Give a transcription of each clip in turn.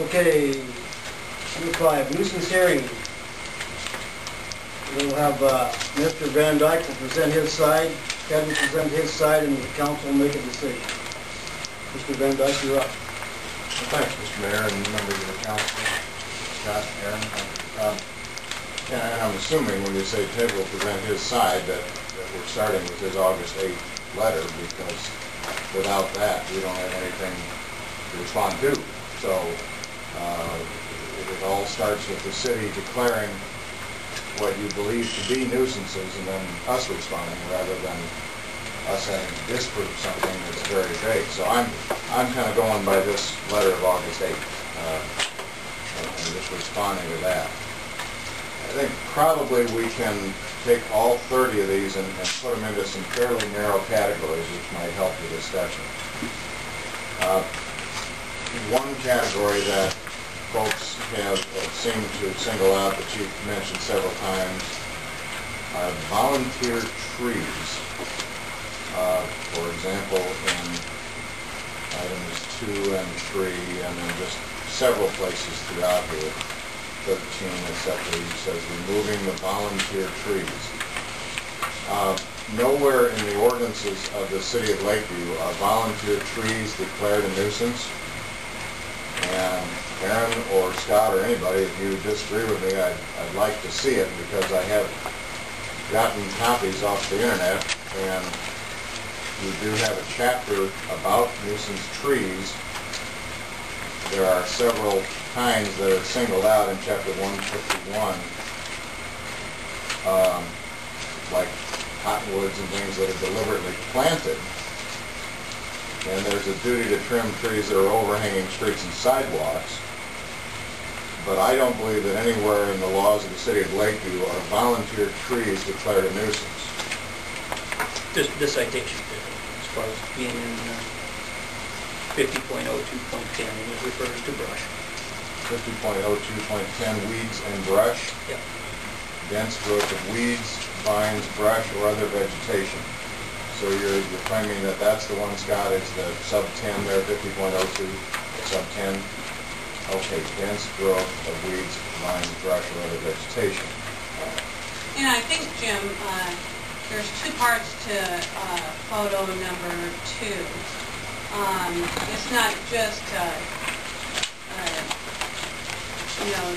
Okay, number 5, nuisance hearing. We'll have Mr. Van Dyke will present his side, Ted will present his side, and the council will make a decision. Mr. Van Dyke, you're up. Well, thanks, Mr. Mayor and members of the council. Scott, Aaron. And I'm assuming when you say Ted will present his side that we're starting with his August 8th letter, because without that we don't have anything to respond to. So it all starts with the city declaring what you believe to be nuisances and then us responding, rather than us having to disprove something that's very vague. So I'm kind of going by this letter of August 8th and just responding to that. I think probably we can take all 30 of these and put them into some fairly narrow categories, which might help the discussion. One category that folks have seemed to single out, that you've mentioned several times, are volunteer trees. For example, in items 2 and 3, and then just several places throughout here, 13, etc., he says removing the volunteer trees. Nowhere in the ordinances of the city of Lakeview are volunteer trees declared a nuisance. And Aaron or Scott or anybody, if you disagree with me, I'd like to see it, because I have gotten copies off the internet, and we do have a chapter about nuisance trees. There are several kinds that are singled out in chapter 151, like cottonwoods and things that are deliberately planted. And there's a duty to trim trees that are overhanging streets and sidewalks. But I don't believe that anywhere in the laws of the city of Lakeview are volunteer trees declared a nuisance. The citation did, as far as being in 50.02.10, and it refers to brush. 50.02.10, weeds and brush. Yep. Dense growth of weeds, vines, brush, or other vegetation. So you're claiming that that's the one, Scott, is the sub 10 there, 50.02, sub 10. Okay, dense growth of weeds, vines, brush, or other vegetation. And I think, Jim, there's 2 parts to photo number 2. It's not just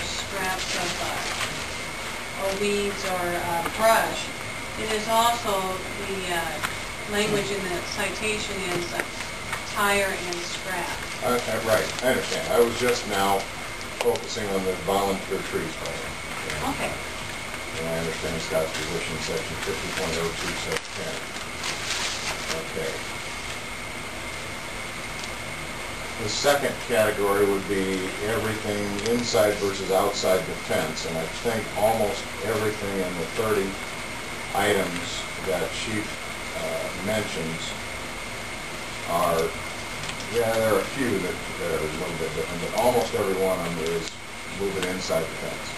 scraps of weeds or brush. It is also the language in the citation is tire and scrap. Right, I understand. I was just now focusing on the volunteer trees plan. Okay. And I understand Scott's position, section 50.02, sub 10. Okay. The second category would be everything inside versus outside the fence, and I think almost everything in the 30 items that Chief mentions are, there are a few that are a little bit different, but almost every one of them is move it inside the fence.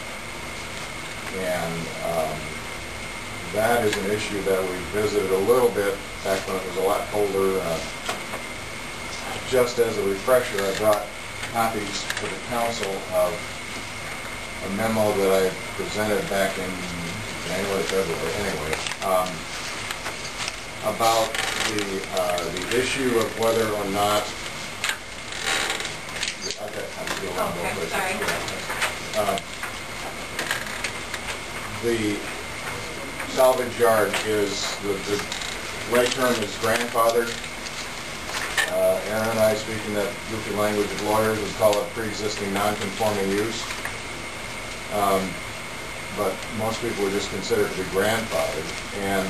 And that is an issue that we visited a little bit back when it was a lot colder. Just as a refresher, I brought copies to the council of a memo that I presented back in January, February, anyway, about the issue of whether or not I've got time to go on both ways. The salvage yard is the right term is grandfathered. Aaron and I, speaking that goofy language of lawyers, would call it pre-existing non-conforming use. But most people would just consider it to be grandfathered. And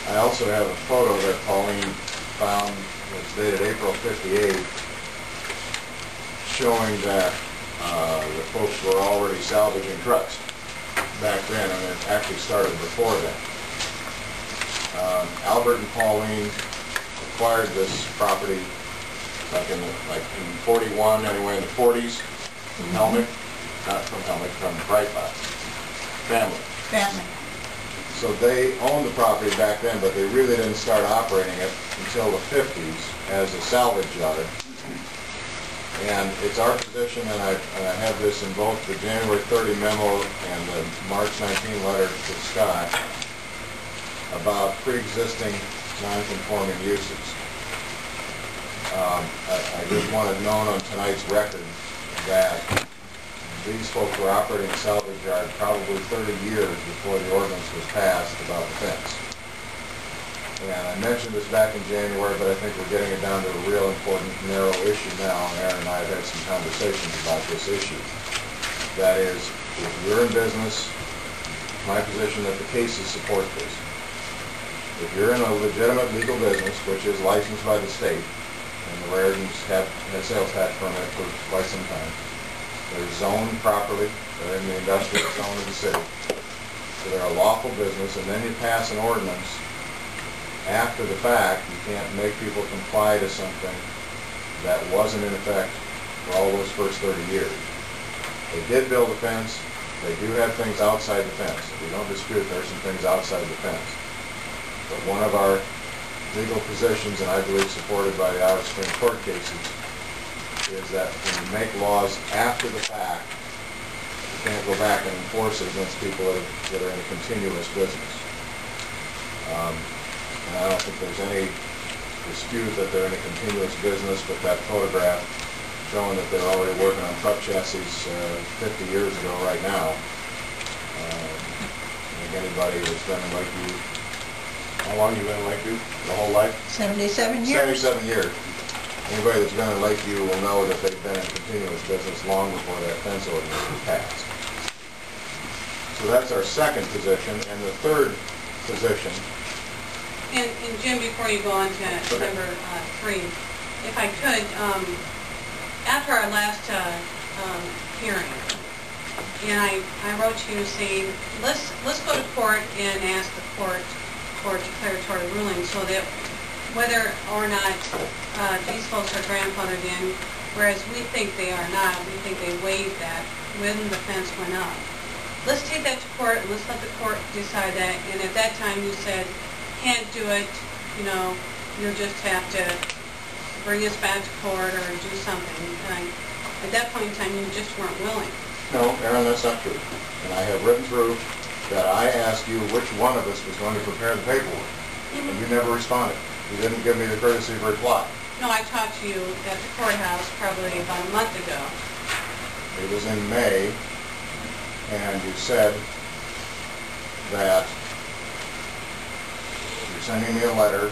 I also have a photo that Pauline found that's dated April 58, showing that the folks were already salvaging trucks back then, and it actually started before then. Albert and Pauline acquired this property like in 41, anyway, in the 40s, from Helmick, not from Helmick, from Breitbach family. So they owned the property back then, but they really didn't start operating it until the 50s as a salvage yard. And it's our position, and I have this in both the January 30 memo and the March 19 letter to Scott about pre-existing non-conforming uses. I just want it known on tonight's record that these folks were operating a salvage yard probably 30 years before the ordinance was passed about the fence. And I mentioned this back in January, but I think we're getting it down to a real important, narrow issue now, and Aaron and I have had some conversations about this issue. That is, if you're in business, my position that the cases support this. If you're in a legitimate legal business, which is licensed by the state, and the Raritan's have a sales tax permit for quite some time, they're zoned properly, they're in the industrial zone of the city, so they're a lawful business, and then you pass an ordinance after the fact, you can't make people comply to something that wasn't in effect for all those first 30 years. They did build a fence. They do have things outside the fence. We don't dispute there's some things outside the fence. But one of our legal positions, and I believe supported by the Iowa Supreme Court cases, is that when you make laws after the fact, you can't go back and enforce it against people that are in a continuous business. And I don't think there's any dispute that they're in a continuous business, but that photograph showing that they're already working on truck chassis 50 years ago right now. I think anybody that's been in Lakeview, how long have you been in Lakeview? The whole life? 77 years. 77 years. Anybody that's been in Lakeview will know that they've been in continuous business long before that fence ordinance was passed. So that's our second position, and the third position. And Jim, before you go on to number 3, if I could, after our last hearing, and I wrote to you saying, let's go to court and ask the court for a declaratory ruling so that whether or not these folks are grandfathered in, whereas we think they are not, we think they waived that when the fence went up. Let's take that to court and let's let the court decide that, and at that time you said, can't do it, you know, you'll just have to bring us back to court or do something. And at that point in time, you just weren't willing. No, Aaron, that's not true. And I have written through that I asked you which one of us was going to prepare the paperwork. And you never responded. You didn't give me the courtesy of a reply. No, I talked to you at the courthouse probably about a month ago. It was in May, and you said that sending me a letter,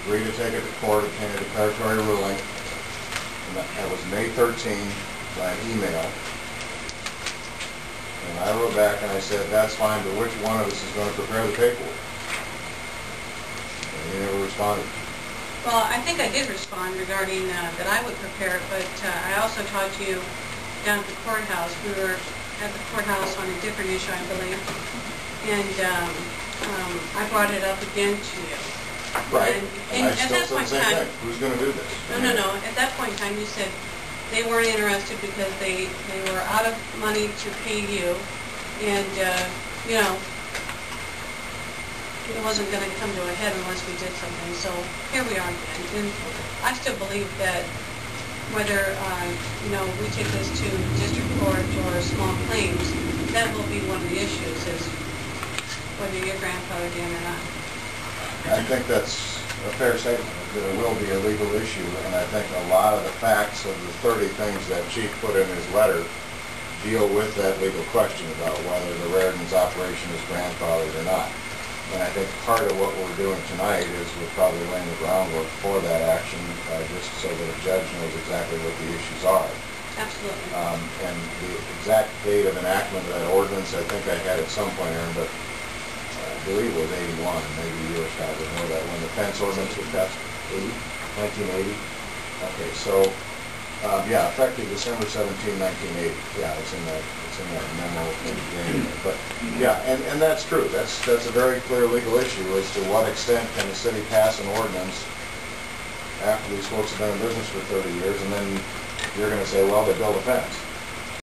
agree to take it to court, obtain a declaratory ruling, and that was May 13 by an email. And I wrote back and I said, that's fine, but which one of us is going to prepare the paperwork? And you never responded. Well, I think I did respond regarding that I would prepare it, but I also talked to you down at the courthouse. We were at the courthouse on a different issue, I believe, and I brought it up again to you. Right. And I still said the same thing. Who's going to do this? No. At that point in time, you said they weren't interested because they were out of money to pay you, and, you know, it wasn't going to come to a head unless we did something. So here we are again. And I still believe that whether, you know, we take this to district court or small claims, that will be one of the issues, is whether you're grandfathered in or not. I think that's a fair statement, that it will be a legal issue, and I think a lot of the facts of the 30 things that Chief put in his letter deal with that legal question about whether the Raritan's operation is grandfathered or not. And I think part of what we're doing tonight is we're probably laying the groundwork for that action, just so that a judge knows exactly what the issues are. Absolutely. And the exact date of enactment of that ordinance, I think I had at some point, Aaron, but I believe it was 81, maybe you or Scott would know that, when the fence ordinance was passed, 1980? Okay, so, yeah, effective December 17, 1980. Yeah, it's in that memo in January. But, yeah, and that's true. That's a very clear legal issue as to what extent can the city pass an ordinance after these folks have been in business for 30 years, and then you're going to say, well, they built a fence.